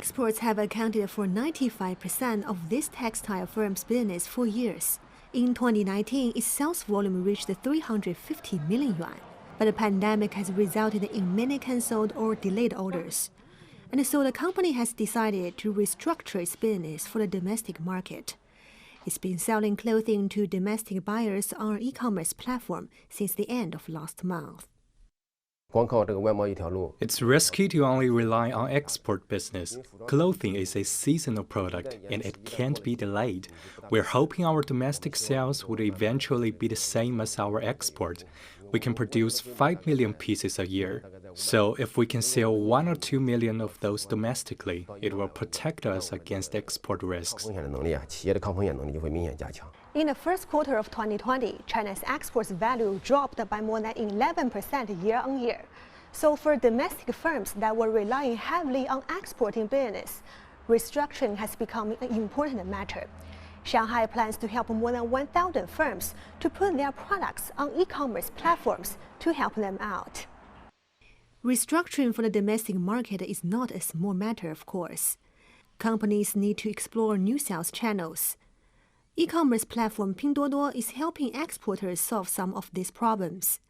exports have accounted for 95% of this textile firm's business for years. In 2019, its sales volume reached 350 million yuan, but the pandemic has resulted in many cancelled or delayed orders. And so the company has decided to restructure its business for the domestic market. It's been selling clothing to domestic buyers on an e-commerce platform since the end of last month. It's risky to only rely on export business. Clothing is a seasonal product and it can't be delayed. We're hoping our domestic sales would eventually be the same as our export. We can produce 5 million pieces a year. So if we can sell 1 or 2 million of those domestically, it will protect us against export risks. In the first quarter of 2020, China's exports value dropped by more than 11% year-on-year. So for domestic firms that were relying heavily on exporting business, restructuring has become an important matter. Shanghai plans to help more than 1,000 firms to put their products on e-commerce platforms to help them out. Restructuring for the domestic market is not a small matter, of course. Companies need to explore new sales channels. E-commerce platform Pinduoduo is helping exporters solve some of these problems.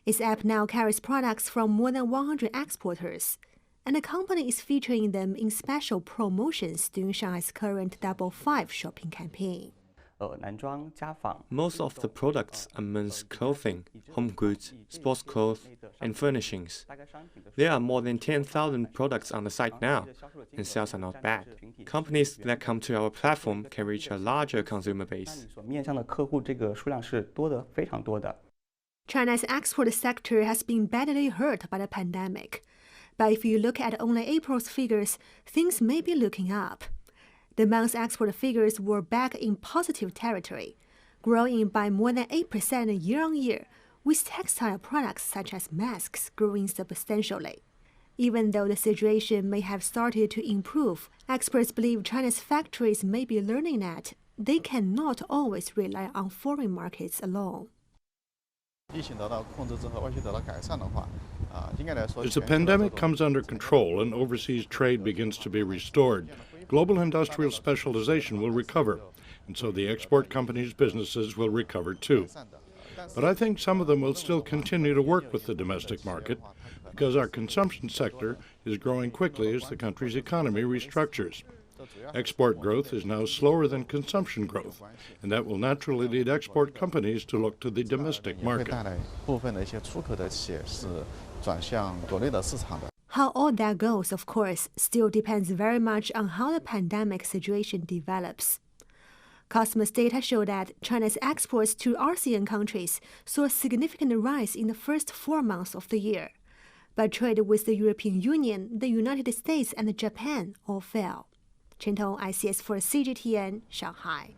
Its app now carries products from more than 100 exporters, and the company is featuring them in special promotions during Shanghai's current Double 5 shopping campaign. Most of the products are men's clothing, home goods, sports clothes, and furnishings. There are more than 10,000 products on the site now, and sales are not bad. Companies that come to our platform can reach a larger consumer base. China's export sector has been badly hurt by the pandemic. But if you look at only April's figures, things may be looking up. The month's export figures were back in positive territory, growing by more than 8% year-on-year, with textile products such as masks growing substantially. Even though the situation may have started to improve, experts believe China's factories may be learning that they cannot always rely on foreign markets alone. As the pandemic comes under control and overseas trade begins to be restored, global industrial specialization will recover, and so the export companies' businesses will recover too. But I think some of them will still continue to work with the domestic market because our consumption sector is growing quickly as the country's economy restructures. Export growth is now slower than consumption growth, and that will naturally lead export companies to look to the domestic market. How all that goes, of course, still depends very much on how the pandemic situation develops. Cosmos data show that China's exports to ASEAN countries saw a significant rise in the first 4 months of the year. But trade with the European Union, the United States, and Japan all fell. Chen, ICS for CGTN, Shanghai.